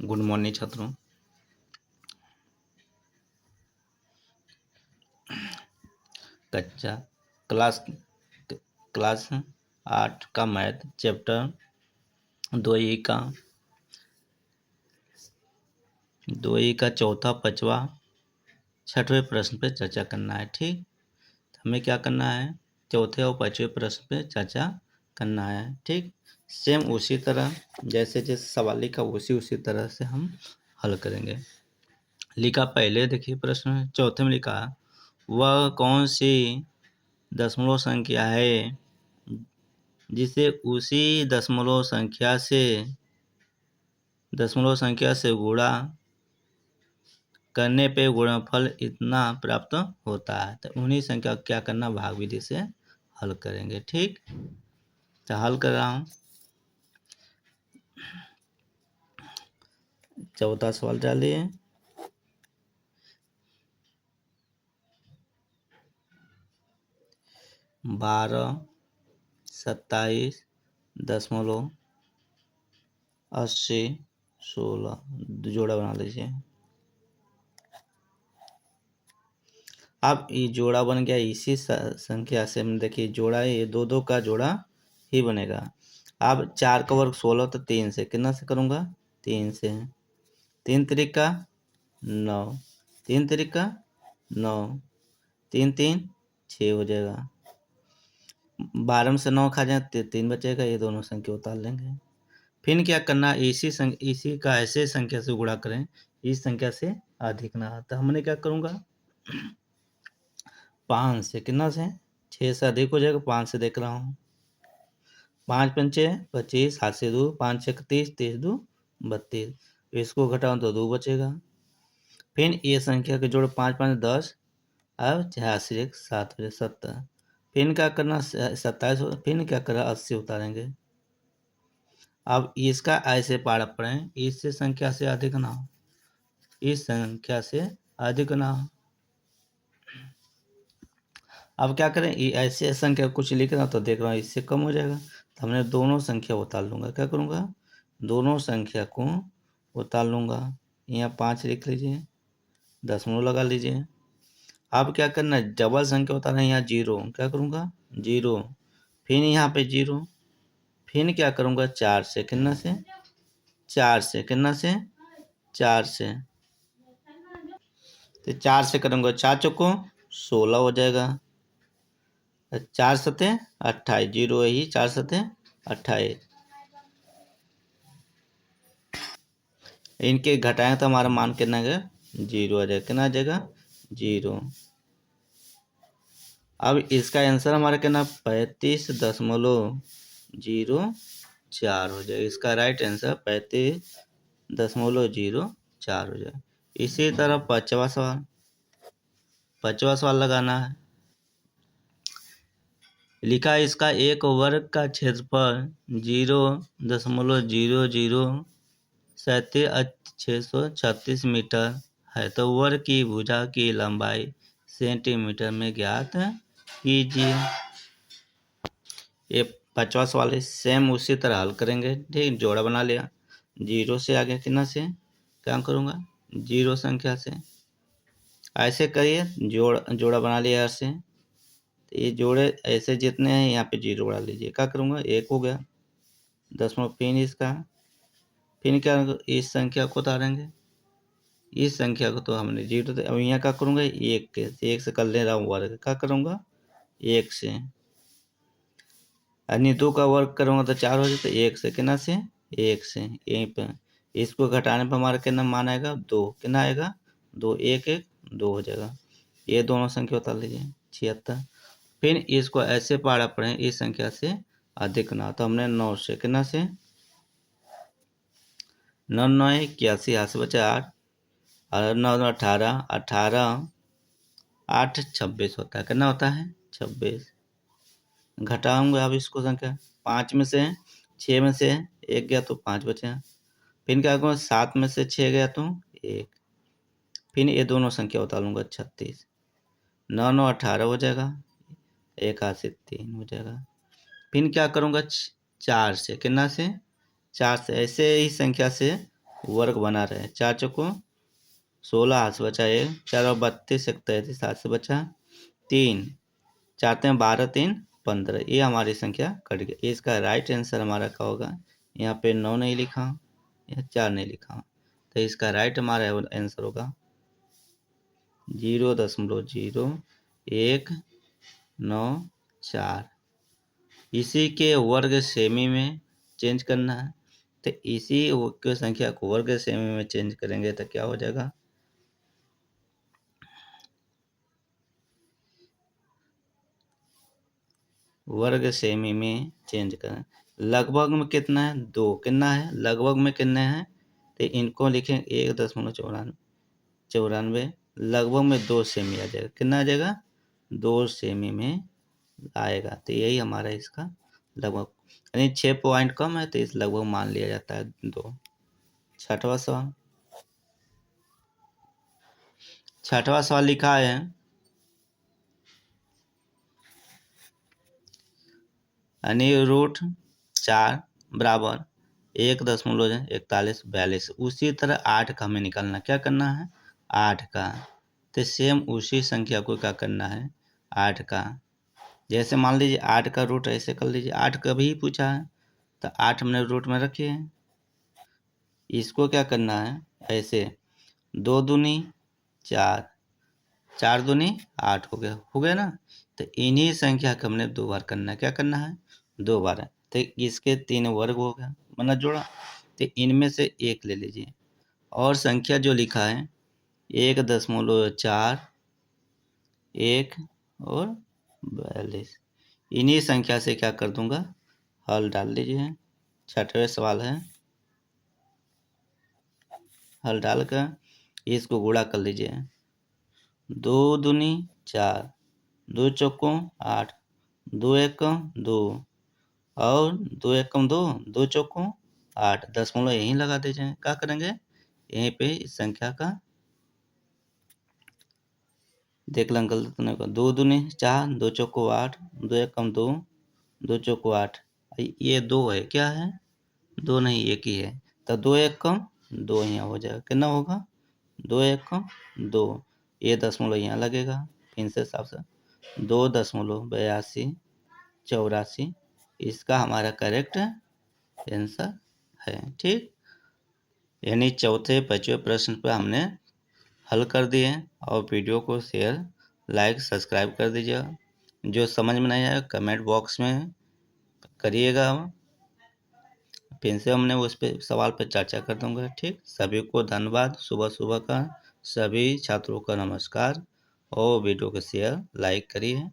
Good morning छात्रों। कक्षा class class 8 का मैथ चैप्टर 2 का चौथा पांचवा छठवें प्रश्न पे चर्चा करना है। ठीक, हमें क्या करना है, चौथे और पांचवें प्रश्न पे चर्चा करना है। ठीक, सेम उसी तरह जैसे जैसे सवाल लिखा उसी तरह से हम हल करेंगे। लिखा पहले देखिए प्रश्न चौथे में लिखा, वह कौन सी दशमलव संख्या है जिसे उसी दशमलव संख्या से गुणा करने पे गुणनफल इतना प्राप्त होता है। तो उन्हीं संख्या को क्या करना, भाग विधि से हल करेंगे। ठीक, तो हल कर रहा हूँ। चौथा सवाल डालिए। बारह 27.80 16 जोड़ा बना लीजिए। अब ये जोड़ा बन गया, इसी संख्या से हम देखिए जोड़ा है, ये दो का जोड़ा ही बनेगा। अब 4 का वर्ग 16, तो 3 से कितना से करूँगा, 3 से, 3 त्रिका 9, 3 त्रिका 9, 3 3 6 हो जाएगा। 12 में से 9 खा जाए तो 3 बचेगा, ये दोनों संख्या उतार लेंगे। फिर क्या करना, इसी का ऐसे संख्या से गुणा करें इस संख्या से अधिक ना। तो हमने क्या करूँगा, 5 से कितना से 6 से अधिक हो जाएगा, 5 से देख रहा हूँ। 5 पंचे 25, हाथ से 2, 5 6 30, 30 2 32, इसको घटाऊँ तो 2 बचेगा। फिर ये संख्या के जोड़ 5 5 10, अब 86 7 हो जाए 70। फिर क्या करना, 27, फिर क्या करना 80 उतारेंगे। अब इसका ऐसे पारा पढ़ें, इससे संख्या से अधिक ना हो, इस संख्या से अधिक ना हो। अब क्या करें, ऐसे संख्या कुछ लिख रहा तो देख रहा हूँ इससे कम हो जाएगा, तो हमने दोनों संख्या उतार लूँगा। क्या करूँगा, दोनों संख्या को उतार लूँगा। यहाँ 5 लिख लीजिए, दशमलव लगा लीजिए। अब क्या करना है, डबल संख्या उतारना है, यहाँ 0, क्या करूँगा 0, फिर यहाँ पे 0, फिर क्या करूँगा 4 से कितना से 4 से कितना से 4 से, तो 4 से करूँगा 4 चौको 16 हो जाएगा। 4 सते 28, 0 ही 4 सते 28। इनके घटाएंगे तो हमारा मान कितना है, 0 आ जाएगा। कितना आ जाएगा 0। अब इसका आंसर हमारा कितना 35.04 हो जाएगा। इसका राइट आंसर 35.04 हो जाएगा। इसी तरह पांचवा सवाल लगाना है। लिखा इसका एक वर्ग का क्षेत्रफल 0.0037 मीटर है, तो वर्ग की भुजा की लंबाई सेंटीमीटर में ज्ञात कीजिए। ये पांचवा सवाल है, सेम उसी तरह हल करेंगे। ठीक, जोड़ा बना लिया, 0 से आगे कितना से क्या करूँगा, 0 संख्या से ऐसे करिए, जोड़ा बना लिया से। तो ये जोड़े ऐसे जितने हैं यहाँ पे 0 बढ़ा लीजिए। क्या करूँगा, 1 हो गया, दशमलव पिन इसका, फिर क्या इस संख्या को उतारेंगे, इस संख्या को तो हमने 0 अब यहाँ क्या करूँगा, 1 से कर ले रहा हूँ वर्ग। क्या करूँगा 1 से, यानी 2 का वर्ग करूँगा तो 4 हो जाता है। 1 से कितना से 1 से, यहीं पर इसको घटाने पर हमारा कितना मान आएगा 2, कितना आएगा 2, 1 1 2 हो जाएगा। ये दोनों संख्या उतार लीजिए 76। फिर इसको ऐसे पढ़ा पढ़ें इस संख्या से अधिक ना, तो हमने 9 से कितना से 9 9 81, हाथ से बचा 8, और 9 18, 18 8 26 होता है। कितना होता है 26। घटाऊंगा अब इसको संख्या, 5 में से 6 में से 1 गया तो 5 बचे। फिर क्या करूँगा, 7 में से 6 गया तो 1, फिर ये दोनों संख्या उतार लूँगा 36, 9 9 18 हो जाएगा, 1 हाथ से 3 हो जाएगा। फिर क्या करूँगा 4 से कितना से 4 से, ऐसे ही संख्या से वर्ग बना रहे। 4 चौको 16, हाथ से बचा 1, 4 और 32, 33, हाथ से बचा 3, 4 3 12, 3 15। ये हमारी संख्या कट गई। इसका राइट आंसर हमारा क्या होगा? यहाँ पे 9 नहीं लिखा, यहाँ 4 नहीं लिखा, तो इसका राइट हमारा आंसर होगा 0.0194। इसी के वर्ग सेमी में चेंज करना है, तो इसी के संख्या को वर्ग सेमी में चेंज करेंगे तो क्या हो जाएगा? वर्ग सेमी में चेंज करें। लगभग में कितना है? 2। कितना है? लगभग में कितने हैं? तो इनको लिखें 1.94। लगभग में 2 सेमी आ जाएगा। कितना आ जाएगा? 2 सेमी में आएगा। तो यही हमारा इसका लगभग, यानी 6 पॉइंट कम है तो इस लगभग मान लिया जाता है 2। छठवां सवाल। छठवां सवाल लिखा है यानी √4 बराबर 1.4142। उसी तरह 8 का हमें निकालना। क्या करना है? 8 का। तो सेम उसी संख्या को क्या करना है? 8 का। जैसे मान लीजिए 8 का रूट ऐसे कर लीजिए, 8 का भी पूछा है तो 8 हमने रूट में रखे हैं। इसको क्या करना है? ऐसे 2 दूनी 4, 4 दूनी 8 हो गया ना। तो इन्हीं संख्या को हमने 2 बार करना है। क्या करना है? 2 बार। तो इसके 3 वर्ग हो गया, मतलब जोड़ा। तो इनमें से एक ले लीजिए, और संख्या जो लिखा है 1.4 1 और 42, इन्हीं संख्या से क्या कर दूंगा? हल डाल लीजिए। छठवें सवाल है, हल डालकर इसको गुणा कर लीजिए। 2 दूनी 4, 2 चौकों 8, 2 एकम 2 और 2 एकम 2, 2 चौकों 8। दशमलव यहीं लगा दीजिए। क्या करेंगे? यहीं पे इस संख्या का देख लें गलत को। 2 दूनी 4, 2 चौको 8, 2 एकम 2, 2 चौको 8। ये 2 है, क्या है? 2 नहीं, एक ही है। तो 2 एकम 2 यहाँ हो जाएगा। कितना होगा? 2 एकम 2। ये दशमलव यहाँ लगेगा। इनसे हिसाब से 2.8284 इसका हमारा करेक्ट आंसर है। ठीक, यानी चौथे 5वें प्रश्न पर हमने हल कर दिए। और वीडियो को शेयर, लाइक, सब्सक्राइब कर दीजिएगा। जो समझ में नहीं आया कमेंट बॉक्स में करिएगा, फिर से हमने उस पे सवाल पर चर्चा कर दूंगा। ठीक, सभी को धन्यवाद। सुबह सुबह का सभी छात्रों का नमस्कार, और वीडियो को शेयर लाइक करिए।